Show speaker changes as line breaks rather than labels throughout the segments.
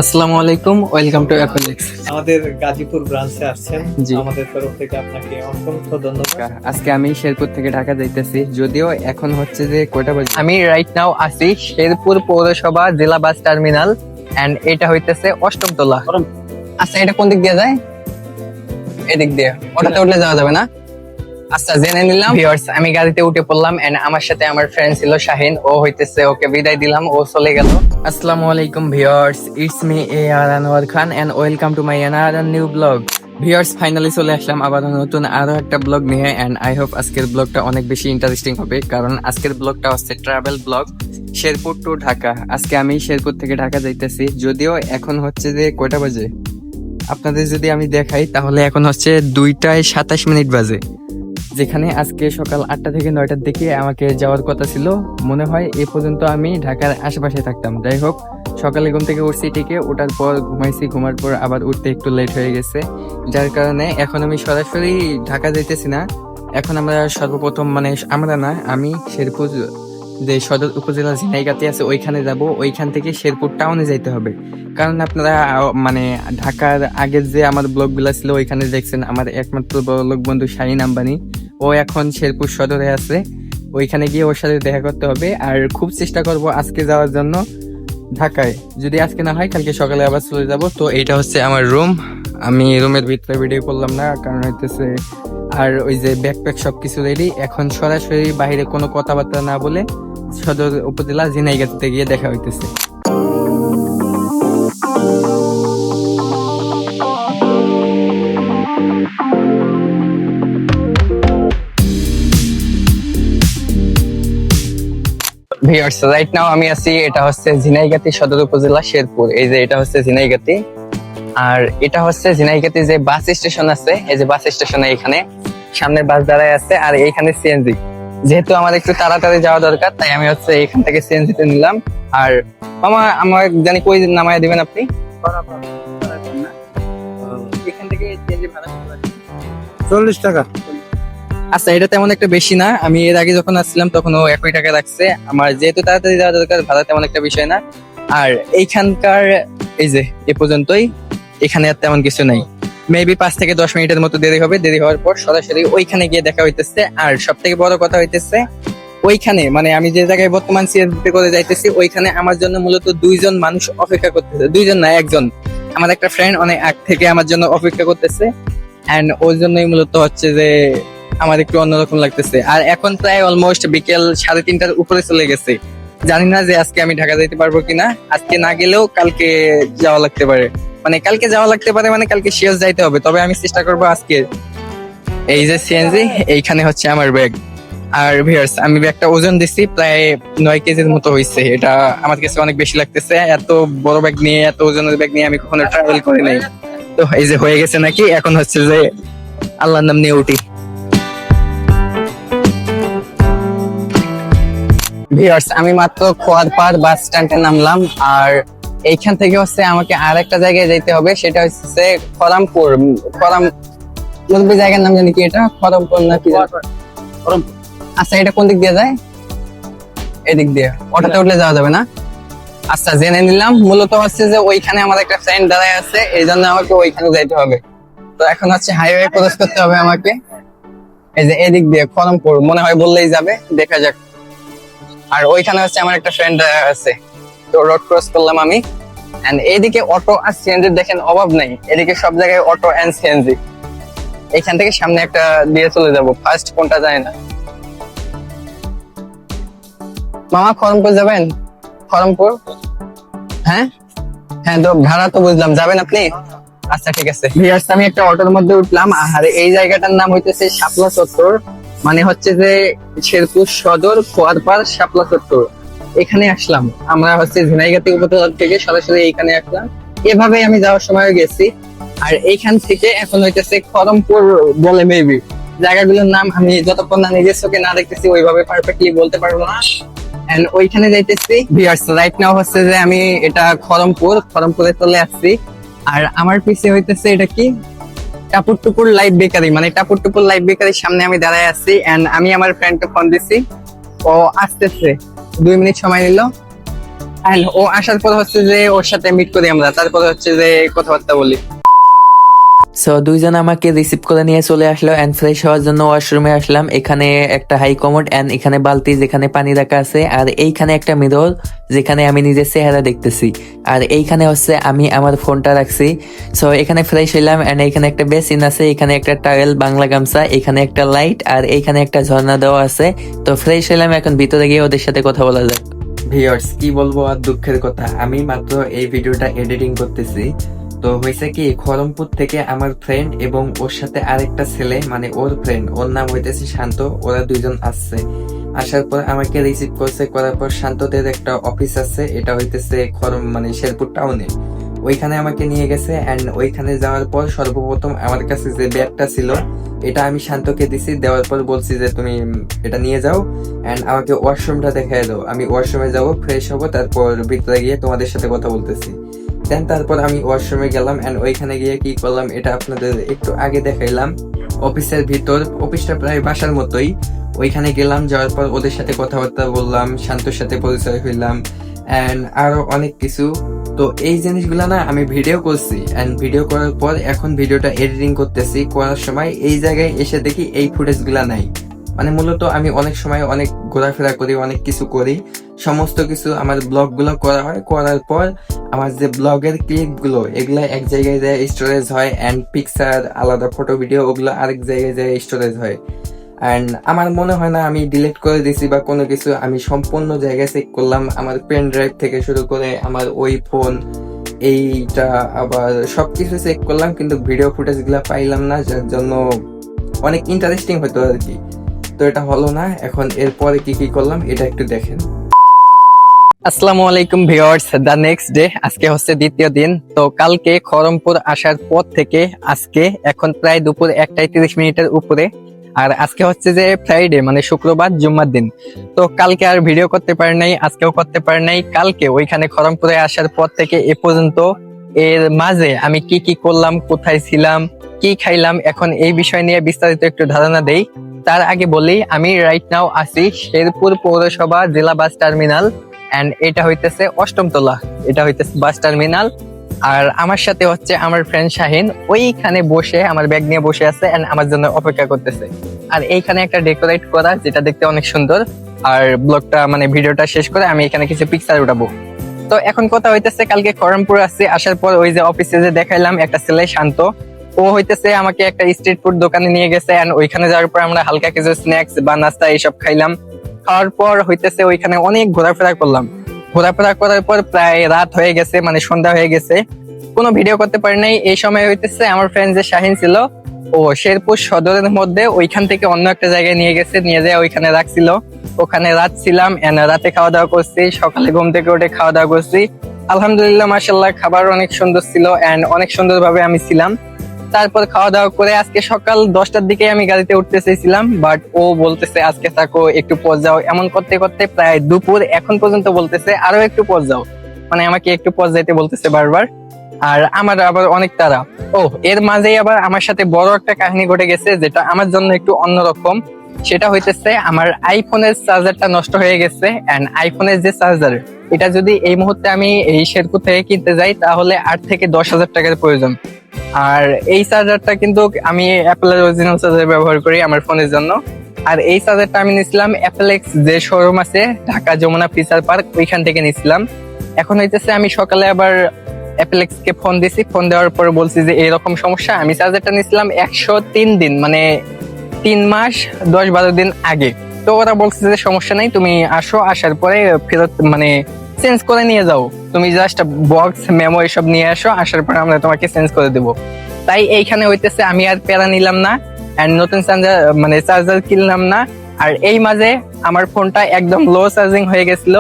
আসসালামু আলাইকুম, welcome to অ্যাপেলেক্স।
আমাদের গাজীপুর ব্রাঞ্চে আসছেন,
জি।
আমাদের তরফ থেকে আপনাকে অসংখ্য ধন্যবাদ।
আজকে আমি শেরপুর থেকে ঢাকা যাইতেছি, যদিও এখন হচ্ছে যে কয়টা বাজে।
আমি রাইট নাও আছি শেরপুর পৌরসভা জেলা বাস টার্মিনাল এন্ড এটা হইতেছে অষ্টম তলা। আচ্ছা, এটা কোন দিক দিয়ে যায়? এদিক দিয়ে। ওটাতে উঠলে যাওয়া যাবে না? আচ্ছা, জেনে নিলাম। ভিউয়ার্স, আমি গাড়িতে উঠে পড়লাম এন্ড আমার সাথে আমার ফ্রেন্ড ছিল শাহিন। ও হইতেছে, ওকে বিদায় দিলাম, ও চলে গেল।
আসসালামু আলাইকুম viewers, it's me AR Anwar Khan and welcome to my another new blog. Viewers, finally চলে আসলাম আবার নতুন আরো একটা ব্লগ নিয়ে এন্ড আই হোপ আজকের ব্লগটা অনেক বেশি ইন্টারেস্টিং হবে, কারণ আজকের ব্লগটা হচ্ছে travel blog Sherpur to Dhaka. আজকে আমি শেরপুর থেকে ঢাকা যাইতেছি, যদিও এখন হচ্ছে যে কয়টা বাজে আপনাদের যদি আমি দেখাই তাহলে এখন হচ্ছে 2:27 বাজে, যেখানে আজকে সকাল 8টা থেকে 9টার দিকে আমাকে যাওয়ার কথা ছিল। মনে হয় এ পর্যন্ত আমি ঢাকার আশেপাশে থাকতাম। যাই হোক, সকালে ঘুম থেকে উঠছি ঠিকই, ওঠার পর ঘুমাইছি, ঘুমার পর আবার উঠতে একটু লেট হয়ে গেছে, যার কারণে এখন আমি সরাসরি ঢাকা যাইতেছি না। এখন আমরা সর্বপ্রথম আমি শেরপুর যে সদর উপজেলা ঝিনাইগাতি আছে ওইখানে যাব। ওইখান থেকে শেরপুর টাউনে যাইতে হবে, কারণ আপনারা ঢাকার আগের যে আমার ব্লগ গুলা ছিল ওইখানে দেখছেন আমার একমাত্র বড় লোক বন্ধু শাহিন আম্বানি, ও এখন শেরপুর সদরে আছে। ওইখানে গিয়ে ওর সাথে দেখা করতে হবে, আর খুব চেষ্টা করব আজকে যাওয়ার জন্য ঢাকায়। যদি আজকে না হয় কালকে সকালে আবার চলে যাব। তো এইটা হচ্ছে আমার রুম। আমি রুমের ভিতরে ভিডিও করলাম না, কারণ হইতেছে আর ওই যে ব্যাকপ্যাক সবকিছু রেডি। এখন সরাসরি বাইরে কোনো কথাবার্তা না বলে সদর উপজেলা ঝিনাইগাতিতে গিয়ে দেখা হইতেছে।
ভিউয়ার্স, রাইট নাও আমি আছি, এটা হচ্ছে ঝিনাইগাতি সদর উপজেলা শেরপুর। এই যে এটা হচ্ছে ঝিনাইগাতি, আর এটা হচ্ছে ঝিনাইগাতি যে বাস স্টেশন আছে, এই যে বাস স্টেশনে এখানে সামনে বাস দাঁড়ায় আছে, আর এইখানে সিএনজি। যেহেতু আমার একটু তাড়াতাড়ি যাওয়া দরকার, তাই আমি হচ্ছে এখান থেকে সিএনজি তে নিলাম। আর মামা, আমার জানি কই নামায় দিবেন আপনি? এখান থেকে সিএনজি ভাড়া
40 টাকা।
আচ্ছা, এটা তেমন একটা বেশি না। আমি এর আগে যখন আসছিলাম তখন ও 1 টাকা রাখছে। আমার যেহেতু তাড়াতাড়ি যাওয়া দরকার, ভাড়া তেমন একটা বিষয় না। আর এইখানকার এই যে এ পর্যন্তই, এখানে আর তেমন কিছু নাই। মেবি 5 থেকে 10 মিনিটের মতো দেরি হবে। দেরি হওয়ার পর সরাসরি ওইখানে গিয়ে দেখা হইতেছে। আর সব থেকে বড় কথা হইতেছে, ওইখানে আমি যে জায়গায় বর্তমান সিএনজি করে যাইতেছি, ওইখানে আমার জন্য মূলত 2জন মানুষ অপেক্ষা করতেছে। 2জন না, 1জন। আমার একটা ফ্রেন্ড অনেক আগ থেকে আমার জন্য অপেক্ষা করতেছে, এন্ড ওই জন্যই মূলত হচ্ছে যে আমার একটু অন্যরকম লাগতেছে। আর এখন প্রায় অলমোস্ট বিকেল 3:30টার উপরে চলে গেছে। জানি না যে আজকে আমি ঢাকা যাইতে পারবো কিনা। আজকে না গেলেও কালকে যাওয়া লাগতে পারে, কালকে যাওয়া লাগতে পারে, কালকে শিওর যাইতে হবে। তবে আমি চেষ্টা করবো আজকে। এই যে সিএনজি, এইখানে হচ্ছে আমার ব্যাগ। আর ভিউয়ার্স, আমি ব্যাগটা ওজন দিছি, প্রায় 9 কেজির মতো হয়েছে। এটা আমার কাছে অনেক বেশি লাগতেছে। এত বড় ব্যাগ নিয়ে, এত ওজনের ব্যাগ নিয়ে আমি কখনো ট্রাভেল করি নাই। তো এই যে হয়ে গেছে নাকি, এখন হচ্ছে যে আল্লাহর নাম নিয়ে উঠি। ভিউয়ার্স, আমি মাত্র খোয়ারপাড় বাস স্ট্যান্ডে নামলাম। আর এইখান থেকে হচ্ছে আমাকে আর একটা জায়গায় যাইতে হবে, সেটা হচ্ছে খরামপুর। মুরব্বি জায়গার নাম জানি কি, এটা খরমপুর নাকি? আচ্ছা, এটা কোন দিক দিয়ে যায়? এদিক দিয়ে। ওটাতে উঠলে যাওয়া যাবে না? আচ্ছা, জেনে নিলাম। মূলত হচ্ছে যে ওইখানে আমার একটা ফ্রেন্ড দাঁড়ায় আছে, এই জন্য আমাকে ওইখানে যাইতে হবে। তো এখন হচ্ছে হাইওয়ে ক্রস করতে হবে আমাকে। এই যে এদিক দিয়ে খরমপুর মনে হয় বললেই যাবে, দেখা যাক। আর ওইখানে হচ্ছে আমার একটা ফ্রেন্ড আছে। তো রোড ক্রস করলাম আমি। এন্ড এইদিকে অটো আর সিএনজি দেখেন অভাব নাই। এদিকে সব জায়গায় অটো এন্ড সিএনজি। এখান থেকে সামনে একটা দিয়ে চলে যাব, ফার্স্ট কোনটা যায় না। মামা, খরমপুর যাবেন? খরমপুর? হ্যাঁ হ্যাঁ, তো ভাড়া তো বুঝলাম, যাবেন আপনি? আচ্ছা, ঠিক আছে। ভিউয়ার্স, আমি একটা অটোর মধ্যে উঠলাম। আর এই জায়গাটার নাম হইতেছে শাপলা চত্বর। হচ্ছে যে শেরপুর সদর খোয়ারপাড় শাপলা চত্বর। এখানে আসলাম আমরা হচ্ছে ঝিনাইগাতি উপজেলা থেকে সরাসরি এইখানে আসলাম। এভাবে আমি যাওয়ার সময় গেছি। আর এইখান থেকে এখন হইতেছে খরমপুর বলে মেবি। জায়গাগুলোর নাম আমি যতক্ষণ না নিজের চোখে না দেখতেছি ওইভাবে পারফেক্টলি বলতে পারবো না। এন্ড ওইখানে যাইতেছি। ভিউয়ার্স, রাইট নাও হচ্ছে যে আমি এটা খরমপুরে চলে আসছি। আর আমার পিছে হইতেছে এটা কি, টাপুর লাইফ বেকারি। টাপুর লাইফ বেকারির সামনে আমি দাঁড়ায় আছি। এন্ড আমি আমার ফ্রেন্ডকে ফোন দিছি, ও আসতেছে। 2 মিনিট সময় নিল। And ও আসার পর হচ্ছে যে ওর সাথে মিট করি আমরা, তারপরে হচ্ছে যে কথাবার্তা বলি।
সো দুইজন আমাকে রিসিভ করে নিয়ে চলে আসলো এন্ড ফ্রেশ হওয়ার জন্য ওয়াশরুমে আসলাম। এখানে একটা হাই কমোড এন্ড এখানে বালতি যেখানে পানি রাখা আছে, আর এইখানে একটা মিরর যেখানে আমি নিজের চেহারা দেখতেছি, আর এইখানে হচ্ছে আমি আমার ফোনটা রাখছি। সো এখানে ফ্রেশ হইলাম এন্ড এইখানে একটা বেসিন আছে, এখানে একটা টাওয়েল বাংলা গামছা, এখানে একটা লাইট, আর এইখানে একটা ঝর্ণা দেওয়া আছে। তো ফ্রেশ হইলাম, এখন ভিতরে গিয়ে ওদের সাথে কথা বলা যাক। ভিউয়ার্স, কি বলবো আর দুঃখের কথা, আমি মাত্র এই ভিডিওটা এডিটিং করতেছি। তো হয়েছে কি, খড়মপুর থেকে আমার ফ্রেন্ড এবং ওর সাথে আরেকটা ছেলে, মানে ওর ফ্রেন্ড, ওর নাম হইতেছে শান্ত, ওরা দুইজন আসছে। আসার পর আমাকে রিসিভ করছে, করার পর শান্তদের একটা অফিস আছে, এটা হইতেছে মানে শেরপুর টাউনে, ওইখানে আমাকে নিয়ে গেছে। এন্ড ওইখানে যাওয়ার পর সর্বপ্রথম আমার কাছে যে ব্যাগটা ছিল এটা আমি শান্তকে দিছি, দেওয়ার পর বলছি যে তুমি এটা নিয়ে যাও এন্ড আমাকে ওয়াশরুমটা দেখাই দাও, আমি ওয়াশরুমে যাবো, ফ্রেশ হবো, তারপর ভিতরে গিয়ে তোমাদের সাথে কথা বলতেছি। দেন তারপর আমি ওয়াশরুমে গেলাম এন্ড ওইখানে গিয়ে কি করলাম এটা আপনাদের একটু আগে দেখাইলাম। অফিসের ভিতর, অফিসটা প্রায় বাসার মতোই, ওইখানে গেলাম, যাওয়ার পর ওদের সাথে কথাবার্তা বললাম, শান্তর সাথে পরিচয় হইলাম এন্ড আরো অনেক কিছু। তো এই জিনিসগুলা না আমি ভিডিও করছি এন্ড ভিডিও করার পর এখন ভিডিওটা এডিটিং করতেছি, করার সময় এই জায়গায় এসে দেখি এই ফুটেজ গুলা নাই। মানে মূলত আমি অনেক সময় অনেক ঘোরাফেরা করি, অনেক কিছু করি, সমস্ত কিছু আমার ব্লগ গুলো করা হয়, করার পর আমার যে ব্লগের ক্লিপ গুলো এগুলা এক জায়গায় যায় স্টোরেজ হয় এন্ড পিকচার আলাদা ফটো ভিডিও ওগুলো আরেক জায়গায় যায় স্টোরেজ হয়। এন্ড আমার মনে হয় না আমি ডিলিট করে দিছি বা কোনো কিছু, আমি সম্পূর্ণ জায়গায় চেক করলাম, আমার পেন ড্রাইভ থেকে শুরু করে আমার ওই ফোন এইটা আবার সবকিছু চেক করলাম, কিন্তু ভিডিও ফুটেজ গুলা পাইলাম না, যার জন্য অনেক ইন্টারেস্টিং হতো আর কি। তো এটা হলো না, এখন এরপরে কি কি করলাম এটা একটু দেখেন।
আসসালামু আলাইকুম ভিউয়ার্স, দ্য নেক্সট ডে, আজকে হচ্ছে দ্বিতীয় দিন। তো কালকে খড়মপুর আসার পর থেকে আজকে এখন প্রায় দুপুর 1:30 উপরে, আর আজকে হচ্ছে যে ফ্রাইডে মানে শুক্রবার, জুম্মার দিন। তো কালকে আর ভিডিও করতে পারি নাই, আজকেও করতে পারি নাই। কালকে ওইখানে খড়মপুরে আসার পর থেকে এ পর্যন্ত এর মাঝে আমি কি কি করলাম, কোথায় ছিলাম, কি খাইলাম, এখন এই বিষয় নিয়ে বিস্তারিত একটু ধারণা দেই। তার আগে বলি, আমি রাইট নাও আছি শেরপুর পৌরসভা জেলা বাস টার্মিনাল এন্ড এটা হইতেছে 8ম তলা, এটা হইতেছে বাস টার্মিনাল। আর আমার সাথে হচ্ছে আমার ফ্রেন্ড শাহিন, ওইখানে বসে আমার ব্যাগ নিয়ে বসে আছে এন্ড আমার জন্য অপেক্ষা করতেছে। আর এইখানে একটা ডেকোরেট করা, যেটা দেখতে অনেক সুন্দর। আর ব্লগটা মানে ভিডিওটা শেষ করে আমি এখানে কিছু পিকচার উঠাবো। তো এখন কথা হইতেছে, কালকে খড়মপুর আসছে, আসার পর ওই যে অফিসে যে দেখাইলাম একটা ছেলে শান্ত, ও হইতেছে আমাকে একটা স্ট্রিট ফুড দোকানে নিয়ে গেছে এন্ড ওইখানে যাওয়ার পর আমরা হালকা কিছু স্ন্যাক্স বা নাস্তা এইসব খাইলাম। খাওয়ার পর হইতেছে ওইখানে অনেক ঘোরাফেরা করলাম। ঘোরাফেরা করার পর প্রায় রাত হয়ে গেছে, মানে সন্ধ্যা হয়ে গেছে, কোনো ভিডিও করতে পারি নাই। এই সময় হইতেছে আমার ফ্রেন্ড যে শাহিন ছিল, ও শেরপুর সদরের মধ্যে ওইখান থেকে অন্য একটা জায়গায় নিয়ে গেছে, নিয়ে যায় ওইখানে রাখছিল। ওখানে রাত ছিলাম এন্ড রাতে খাওয়া দাওয়া করছি, সকালে ঘুম থেকে উঠে খাওয়া দাওয়া করছি। আলহামদুলিল্লাহ, মাশাআল্লাহ, খাবার অনেক সুন্দর ছিল এন্ড অনেক সুন্দরভাবে আমি ছিলাম। তারপর খাওয়া দাওয়া করে আজকে সকাল 10টার দিকে আমি গাড়িতে উঠতে চেয়েছিলাম, বাট ও বলতেছে আজকে থাকো, একটু পর যাও। এমন করতে করতে প্রায় দুপুর, এখন পর্যন্ত বলতেছে আরো একটু পর যাও, মানে আমাকে একটু পর যাইতে বলতেছে বারবার। আর আমার আবার অনেক তাড়া। ও এর মাঝেই আবার আমার সাথে বড় একটা কাহিনী ঘটে গেছে, যেটা আমার জন্য একটু অন্যরকম। সেটা হইতেছে আমার আইফোনের চার্জারটা নষ্ট হয়ে গেছে এন্ড আইফোনের যে চার্জার, এটা যদি এই মুহূর্তে আমি এই শেরপুর থেকে কিনতে যাই তাহলে 8 থেকে 10,000 টাকার প্রয়োজন। আর এই চার্জারটা কিন্তু আমি অ্যাপেলের অরিজিনাল চার্জার ব্যবহার করি আমার ফোনের জন্য। আর এই চার্জারটা আমি নিছিলাম অ্যাপেলেক্স যে শোরুম আছে ঢাকা যমুনা ফিচার পার্ক, ওইখান থেকে নিছিলাম। এখন হইতেছে আমি সকালে আবার অ্যাপেলেক্স কে ফোন দিছি, ফোন দেওয়ার পর বলছি যে এরকম সমস্যা। আমি চার্জারটা নিছিলাম 103 দিন, মানে 3 মাস 10-12 দিন আগে। তো ওরা বলছে যে সমস্যা নাই, তুমি আসো, আসার পরে ফেরত মানে চেঞ্জ করে নিয়ে যাও, তুমি জাস্ট বক্স মেমো এসব নিয়ে আসো, আসার পরে আমরা তোমাকে চেঞ্জ করে দেবো। তাই এইখানে হইতেছে আমি আর প্যারা নিলাম না এন্ড নতুন চার্জার কিনলাম না। আর এই মাঝে আমার ফোনটা একদম লো চার্জিং হয়ে গেছিল।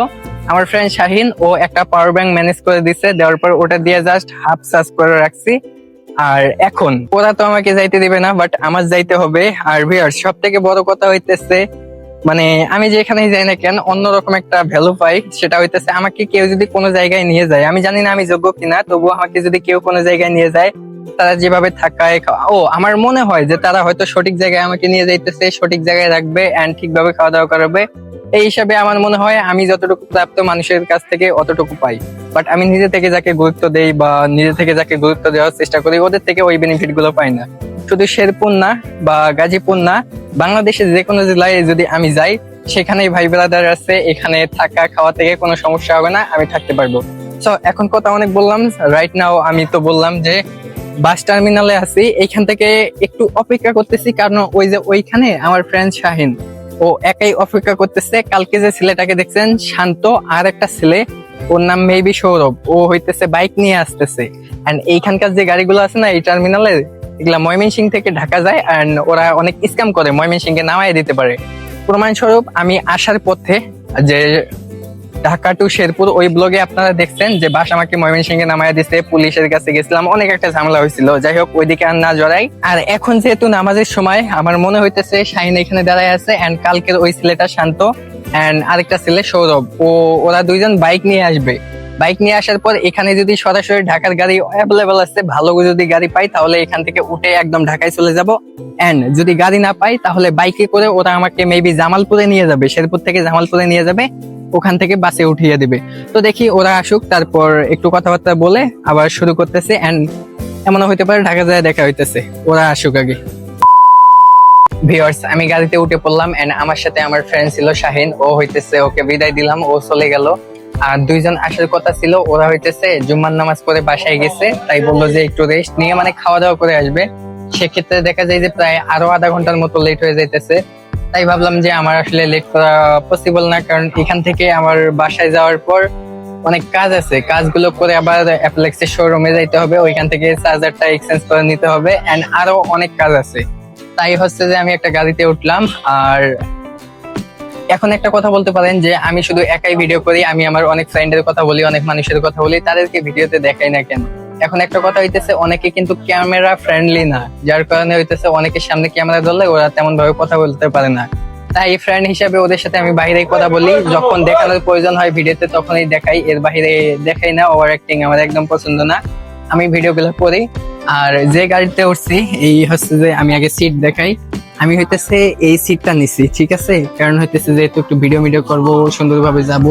আমার ফ্রেন্ড শাহিন ও একটা পাওয়ার ব্যাংক ম্যানেজ করে দিছে, দেওয়ার পর ওটা দিয়ে জাস্ট হাফ চার্জ করে রাখছি। আর এখন ওরা তো আমাকে যাইতে দিবে না, বাট আমার যাইতে হবে। আর ভিউয়ার্স, সব থেকে বড় কথা হইতেছে, মানে আমি যেখানে যাই না কেন অন্যরকম একটা ভ্যালু পাই। সেটা হইতেছে আমাকে কেউ যদি কোনো জায়গায় নিয়ে যায়, আমি জানি না আমি যোগ্য কিনা, তবুও আমাকে যদি কেউ কোনো জায়গায় নিয়ে যায়, তারা যেভাবে থাকায় আমার মনে হয় যে তারা হয়তো সঠিক জায়গায় আমাকে নিয়ে যাইতেছে, সঠিক জায়গায় রাখবে এন্ড ঠিকভাবে খাওয়া দাওয়া করাবে। এই হিসাবে আমার মনে হয় আমি যতটুকু প্রাপ্ত মানুষের কাছ থেকে অতটুকু পাই, বাট আমি নিজে থেকে যাকে গুরুত্ব দেই বা নিজে থেকে যাকে গুরুত্ব দেওয়ার চেষ্টা করি ওদের থেকে ওই বেনিফিট গুলো পাই না। শুধু শেরপুর না বা গাজীপুর না, বাংলাদেশের যে কোনো জেলায় যদি আমি যাই সেখানেই ভাই ব্রাদার আছে, এখানে থাকা খাওয়া থেকে কোনো সমস্যা হবে না, আমি থাকতে পারবো। সো এখন কথা অনেক বললাম, রাইট নাও আমি তো বললাম যে বাস টার্মিনালে আছি, এইখান থেকে একটু অপেক্ষা করতেছি, কারণ ওই যে ওইখানে আমার ফ্রেন্ড শাহিন ও একাই অপেক্ষা করতেছে। কালকে যে ছেলেটাকে দেখছেন শান্ত, আর একটা ছেলে ওর নাম মেবি সৌরভ, ও হইতেছে বাইক নিয়ে আসতেছে। এন্ড এইখানকার যে গাড়িগুলো আছে না এই টার্মিনালে, এগুলা ময়মনসিংহ থেকে ঢাকা যায়, এন্ড ওরা অনেক স্ক্যাম করে, ময়মনসিংহে নামাই দিতে পারে। প্রমাণস্বরূপ আমি আসার পথে যে ঢাকা টু শেরপুর ওই ব্লগে আপনারা দেখছেন যে বাস আমাকে ময়মনসিংহে নামায় দিচ্ছে, পুলিশের কাছে গেছিলাম, অনেক একটা ঝামেলা হয়েছিল। যাই হোক ওইদিকে আর না জড়াই। আর এখন যেহেতু নামাজের সময়, আমার মনে হইতেছে শাহিন এখানে দাঁড়ায় আছে, এন্ড কালকের ওই ছেলেটা শান্ত এন্ড আরেকটা ছেলে সৌরভ, ওরা দুইজন বাইক নিয়ে আসবে। বাইক নিয়ে আসার পর এখানে যদি সরাসরি ঢাকার গাড়ি অ্যাভেলেবল আছে, ভালো যদি গাড়ি পাই তাহলে এখান থেকে উঠে একদম ঢাকায় চলে যাব। এন্ড যদি গাড়ি না পাই তাহলে বাইকে করে ওরা আমাকে মেবি জামালপুরে নিয়ে যাবে, শেরপুর থেকে জামালপুরে নিয়ে যাবে, ওখান থেকে বাসে উঠিয়ে দিবে। তো দেখি ওরা আসুক, তারপর একটু কথাবার্তা বলে আবার শুরু করতেছে। এন্ড এমনও হইতে পারে ঢাকা যায় দেখা হইতেছে, ওরা আসুক আগে। ভিউয়ার্স, আমি গাড়িতে উঠে পড়লাম, এন্ড আমার সাথে আমার ফ্রেন্ড ছিল শাহিন, ও হইতেছে ওকে বিদায় দিলাম, ও চলে গেল। আর দুইজন আসার কথা ছিল, ওরা হইতেছে জুম্মার নামাজ পড়ে বাসায় গেছে, তাই বললো যে একটু রেস্ট নিয়ে মানে খাওয়া দাওয়া করে আসবে। সেক্ষেত্রে দেখা যায় যে প্রায় আরো আধা ঘন্টার মতো লেট হয়ে যাইতেছে। তাই ভাবলাম যে আমার আসলে লেট করা পসিবল না, কারণ এখান থেকে আমার বাসায় যাওয়ার পর অনেক কাজ আছে, কাজগুলো করে আবার অ্যাপলেক্সের শোরুমে যাইতে হবে, ওইখান থেকে চার্জারটা এক্সচেঞ্জ করে নিতে হবে, এন্ড আরো অনেক কাজ আছে। তাই হচ্ছে যে আমি একটা গাড়িতে উঠলাম। আর এখন একটা কথা বলতে পারেন যে আমি শুধু একাই ভিডিও করি, আমি আমার অনেক ফ্রেন্ডের কথা বলি, অনেক মানুষের কথা বলি, তাদেরকে ভিডিওতে দেখাই না কেন? এখন একটা কথা হইতেছে, অনেকে কিন্তু ক্যামেরা ফ্রেন্ডলি না, যার কারণে হইতেছে অনেকের সামনে ক্যামেরা ধরলে ওরা তেমন ভাবে কথা বলতে পারে না। তাই ফ্রেন্ড হিসাবে ওদের সাথে আমি বাইরেই কথা বলি, যখন দেখানোর প্রয়োজন হয় ভিডিওতে তখনই দেখাই, এর বাইরে দেখাই না। ওভার অ্যাক্টিং আমার একদম পছন্দ না, আমি ভিডিওগুলো করি। আর যে গাড়িতে উঠছি এই হচ্ছে যে আমি আগে সিট দেখাই, আমি হইতেছে এই সিটটা নিছি, ঠিক আছে? কারণ হইতেছে যে একটু ভিডিও করবো, সুন্দরভাবে যাব,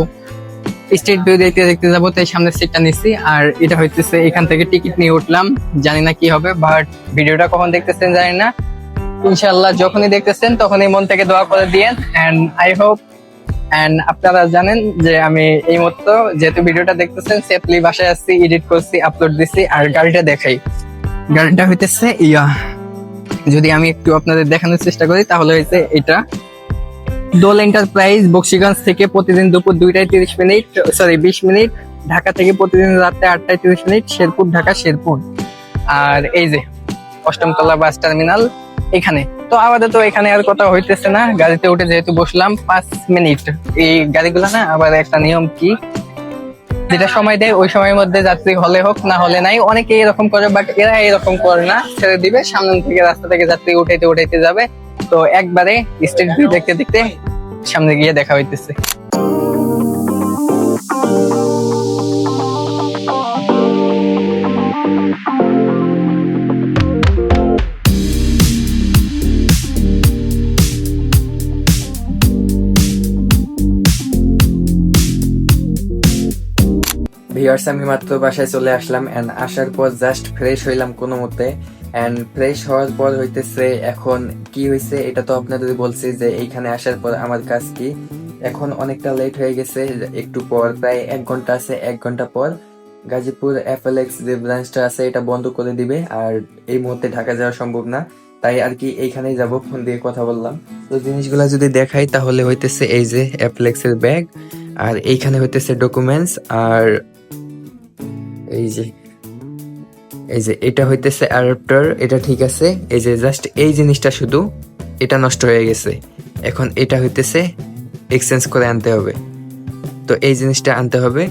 স্ট্রিট ভিউ দেখতে দেখতে যাবো, তাই সামনের সিটটা নিছি। আর এটা হইতেছে এখান থেকে টিকিট নিয়ে উঠলাম, জানি না কি হবে, বাট ভিডিওটা কখন দেখতেছেন জানি না, ইনশাআল্লাহ যখনই দেখতেছেন তখনই মন থেকে দোয়া করে দিয়েন। এন্ড আই হোপ, এন্ড আপনারা জানেন যে আমি এই মতো যেহেতু ভিডিওটা দেখতেছেন সেফলি বাসায় আসছি, এডিট করছি, আপলোড দিছি। আর গাড়িটা দেখাই, গাড়িটা হইতেছে যদি আমি একটু আপনাদের দেখানোর চেষ্টা করি তাহলে হয়েছে এটা দোল এন্টারপ্রাইজ, বক্সিগঞ্জ থেকে প্রতিদিন দুপুর 2টায় 20 মিনিট, ঢাকা থেকে প্রতিদিন রাতে 8টায় 30 মিনিট, শেরপুর ঢাকা শেরপুর। আর এই যে অষ্টমতলা বাস টার্মিনাল এখানে। তো আপাতত এখানে আর কথা হইতেছে না, গাড়িতে উঠে যেহেতু বসলাম 5 মিনিট। এই গাড়িগুলো না আবার একটা নিয়ম কি, যেটা সময় দেয় ওই সময়ের মধ্যে যাত্রী হলে হোক না হলে নাই, অনেকে এরকম করে, বাট এরা এরকম করে না, ছেড়ে দিবে, সামনে থেকে রাস্তা থেকে যাত্রী উঠাইতে যাবে। তো একবারে স্ট্রিট ভিউ দেখতে দেখতে সামনে গিয়ে দেখা হইতেছে।
ভিউয়ার্স, আমি মাত্র বাসায় চলে আসলাম, এন্ড আসার পর জাস্ট ফ্রেশ হইলাম কোনো মতে। এন্ড ফ্রেশ হওয়ার পর হইতেছে এখন কি হয়েছে এটা তো আপনাদের বলছি যে এইখানে আসার পর আমার কাজ কি। এখন অনেকটা লেট হয়ে গেছে, একটু পর প্রায় 1 ঘন্টা আছে, 1 ঘন্টা পর গাজীপুর এফএলএক্স যে ব্রাঞ্চটা আছে এটা বন্ধ করে দিবে, আর এই মুহূর্তে ঢাকা যাওয়া সম্ভব না, তাই আর কি এইখানেই যাব, ফোন দিয়ে কথা বললাম। তো জিনিসগুলা যদি দেখাই তাহলে হইতেছে এই যে এফএলএক্স এর ব্যাগ, আর এইখানে হইতেছে ডকুমেন্টস, আর এই যে এটা হইতেছে অ্যাডাপ্টার, এটা ঠিক আছে। এই যে জাস্ট এই জিনিসটা শুধু এটা নষ্ট হয়ে গেছে, এখন এটা হইতেছে এক্সচেঞ্জ করে আনতে হবে, তো এই জিনিসটা আনতে হবে।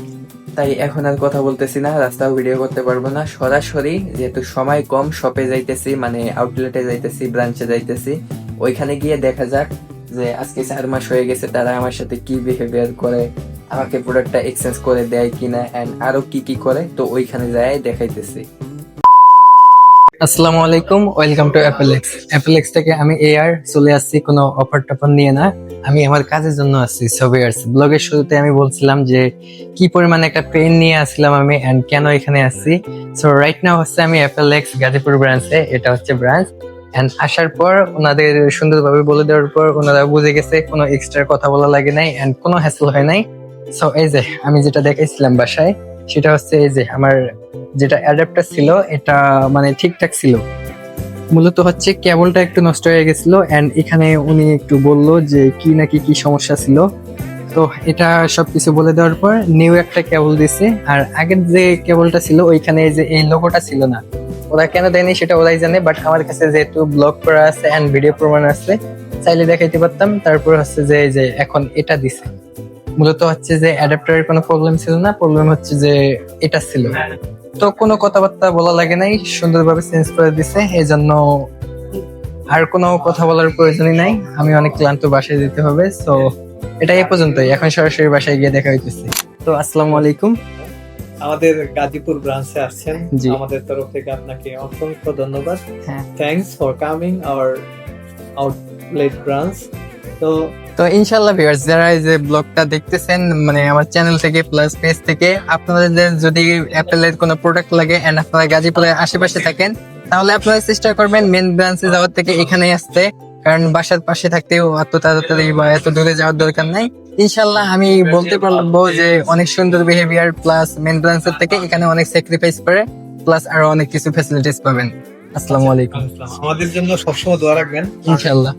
তাই এখন আর কথা বলতেছি না, রাস্তাও ভিডিও করতে পারবো না, সরাসরি যেহেতু সময় কম শপে যাইতেছি, মানে আউটলেটে যাইতেছি, ব্রাঞ্চে যাইতেছি, ওইখানে গিয়ে দেখা যাক যে আজকে 4 মাস হয়ে গেছে তারা আমার সাথে কি বিহেভিয়ার করে, আমাকে প্রোডাক্টটা এক্সচেঞ্জ করে দেয় কিনা, এন্ড আরো কি করে, তো ওইখানে যাই দেখাইতেছি।
আসসালামু আলাইকুম, ওয়েলকাম টু অ্যাপেলেক্স। অ্যাপেলেক্স থেকে আমি চলে আসছি কোনো অফার টফার নিয়ে না, আমি আমার কাজের জন্য আসছি। সো ভিউয়ার্স, ব্লগের শুরুতে আমি বলছিলাম যে কি পরিমাণে একটা পেন নিয়ে আসছিলাম আমি এন্ড কেন এখানে আসছি। সো রাইট নাও হচ্ছে আমি FLX গাজীপুর ব্রাঞ্চে, এটা হচ্ছে ব্রাঞ্চ। এন্ড আসার পর ওনাদের সুন্দরভাবে বলে দেওয়ার পর ওনারা বুঝে গেছে, কোনো এক্সট্রা কথা বলা লাগে নাই এন্ড কোনো হ্যাসেল হয় নাই। সো এই যে আমি যেটা দেখাইছিলাম বাসায়, সেটা হচ্ছে এই যে আমার যেটা অ্যাডাপ্টার ছিল, এটা মানে ঠিকঠাক ছিল। মূলত হচ্ছে কেবলটা একটু নষ্ট হয়ে গেছিল এন্ড এখানে উনি একটু বললো যে কি নাকি কি সমস্যা ছিল। তো এটা সবকিছু বলে দেওয়ার পর নিউ একটা কেবল দিছে। আর আগের যে কেবলটা ছিল ওইখানে যে এই লোগোটা ছিল না, ওরা কেন দেয়নি সেটা ওরাই জানে, বাট আমার কাছে যেহেতু ব্লগ করা আছে এন্ড ভিডিও প্রমাণ আছে, চাইলে দেখাইতে পারতাম। তারপর হচ্ছে যে এখন এটা দিছে। মূলত হচ্ছে যে অ্যাডাপ্টারের কোনো প্রবলেম ছিল না, প্রবলেম হচ্ছে যে এটা ছিল। তো কোনো কথাবার্তা বলা লাগে নাই, সুন্দরভাবে চেঞ্জ করে দিছে। এই জন্য আর কোনো কথা বলার প্রয়োজনই নাই। আমি অনেক ক্লান্ত, বাসায় যেতে হবে। সো এটা এই পর্যন্তই, এখন সরাসরি বাসায় গিয়ে দেখা হইতেছে। তো আসসালামু আলাইকুম।
আমাদের গাজীপুর ব্রাঞ্চে আসছেন,
জি।
আমাদের তরফ থেকে আপনাকে অসংখ্য ধন্যবাদ।
হ্যাঁ।
Thanks for coming our outlet branch. তো
তো ইনশাল্লাহ ভিউয়ার্স, যারা এই যে ব্লগটা দেখতেছেন মানে আমার চ্যানেল থেকে প্লাস পেজ থেকে, আপনাদের যদি অ্যাপেলের কোনো প্রোডাক্ট লাগে এন্ড আপনারা গাজীপুরের আশেপাশে থাকেন, তাহলে আপনারা চেষ্টা করবেন মেন ব্রাঞ্চে যাওয়ার থেকে এখানেই আসতে, কারণ বাসার পাশে থাকতেও এত তাড়াতাড়ি বা এত দূরে যাওয়ার দরকার নাই। ইনশাল্লাহ আমি বলতে পারবো যে অনেক সুন্দর বিহেভিয়ার, প্লাস মেন ব্রাঞ্চের থেকে এখানে অনেক স্যাক্রিফাইস করে, প্লাস আরো অনেক কিছু ফ্যাসিলিটিস পাবেন। আসসালামু আলাইকুম।
আমাদের জন্য সবসময় দোয়া রাখবেন
ইনশাল্লাহ।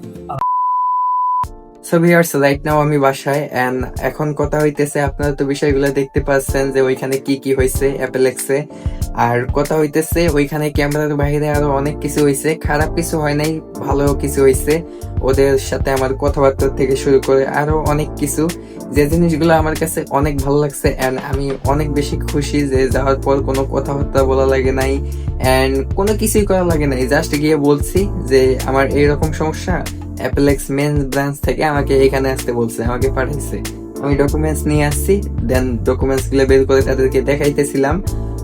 সো ভিউয়ার্স, রাইট নাও আমি বাসায় এন্ড এখন কথা হইতেছে, আপনারা তো বিষয়গুলো দেখতে পাচ্ছেন যে ওইখানে কি কি হয়েছে অ্যাপেলেক্সে। আর কথা হইতেছে ওইখানে ক্যামেরার বাইরে আরো অনেক কিছু হয়েছে, খারাপ কিছু হয় নাই, ভালো কিছু হয়েছে। ওদের সাথে আমার কথাবার্তা থেকে শুরু করে আরো অনেক কিছু, যে জিনিসগুলো আমার কাছে অনেক ভালো লাগছে এন্ড আমি অনেক বেশি খুশি যে যাওয়ার পর কোনো কথাবার্তা বলা লাগে নাই এন্ড কোনো কিছুই করা লাগে নাই। জাস্ট গিয়ে বলছি যে আমার এইরকম সমস্যা, অ্যাপেলেক্স মেন ব্রাঞ্চ থেকে আমাকে এখানে আসতে বলছে, আমাকে পাঠাইছে। আমি ডকুমেন্টস নিয়ে আসছি, দেন ডকুমেন্টস গুলো বের করে তাদেরকে দেখাইতেছিলাম।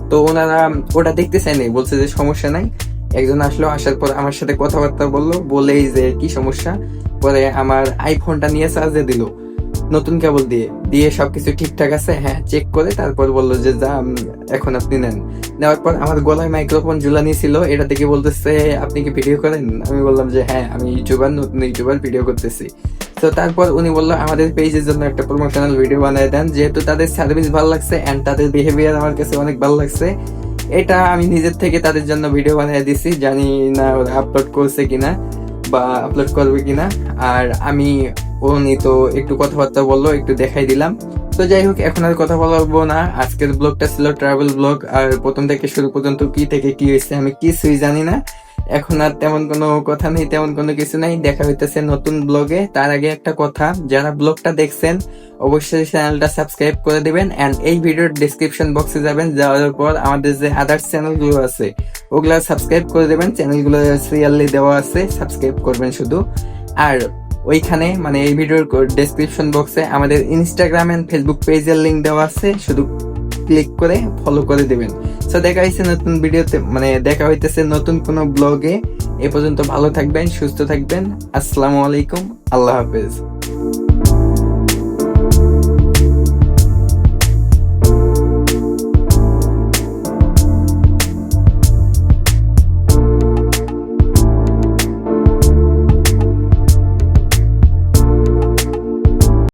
তো ওনারা ওটা দেখতে চায়নি, বলছে যে সমস্যা নাই। একজন আসলো, আসার পর আমার সাথে কথাবার্তা বললো, বলেই যে কি সমস্যা, পরে আমার আইফোনটা নিয়ে চার্জে দিল নতুন কেবল দিয়ে দিয়ে সবকিছু ঠিকঠাক আছে, হ্যাঁ চেক করে তারপর বললো যে যা এখন আপনি নেন। নেওয়ার পর আমার গলায় মাইক্রোফোন ঝুলানি ছিল, এটা দেখে বলতেছে আপনি কি ভিডিও করেন? আমি বললাম যে হ্যাঁ আমি ইউটিউবার, নতুন ইউটিউবার, ভিডিও করতেছি। তো তারপর উনি বললো আমাদের পেজের জন্য একটা প্রমোশনাল ভিডিও বানিয়ে দেন, যেহেতু তাদের সার্ভিস ভালো লাগছে এন্ড তাদের বিহেভিয়ার আমার কাছে অনেক ভালো লাগছে। এটা আমি নিজের থেকে তাদের জন্য ভিডিও বানিয়ে দিছি, জানি না ওরা আপলোড করছে কিনা বা আপলোড করবে কিনা। আর আমি উনি তো একটু কথাবার্তা বললো, একটু দেখাই দিলাম। তো যাই হোক, এখন আর কথা বলবো না। আজকের ব্লগটা ছিল ট্রাভেল ব্লগ, আর প্রথম থেকে শুরু পর্যন্ত কি থেকে কি হয়েছে আমি কিছুই জানি না। এখন আর তেমন কোনো কথা নেই, তেমন কোনো কিছু নাই। দেখা হইতেছে নতুন ব্লগে। তার আগে একটা কথা, যারা ব্লগটা দেখছেন অবশ্যই চ্যানেলটা সাবস্ক্রাইব করে দিবেন এন্ড এই ভিডিওর ডেসক্রিপশন বক্সে যাবেন, যাওয়ার পর আমাদের যে আদার্স চ্যানেলগুলো আছে ওগুলা সাবস্ক্রাইব করে দেবেন। চ্যানেলগুলো সিরিয়ালি দেওয়া আছে, সাবস্ক্রাইব করবেন শুধু। আর ওইখানে মানে এই ভিডিওর ডেসক্রিপশন বক্সে আমাদের ইনস্টাগ্রাম এন্ড ফেসবুক পেজের লিংক দেওয়া আছে, শুধু ক্লিক করে ফলো করে দিবেন। সো দেখা হইছে নতুন ভিডিওতে, মানে দেখা হইতেছে নতুন কোনো ব্লগে। এ পর্যন্ত ভালো থাকবেন, সুস্থ থাকবেন। আসসালামু আলাইকুম, আল্লাহ হাফেজ।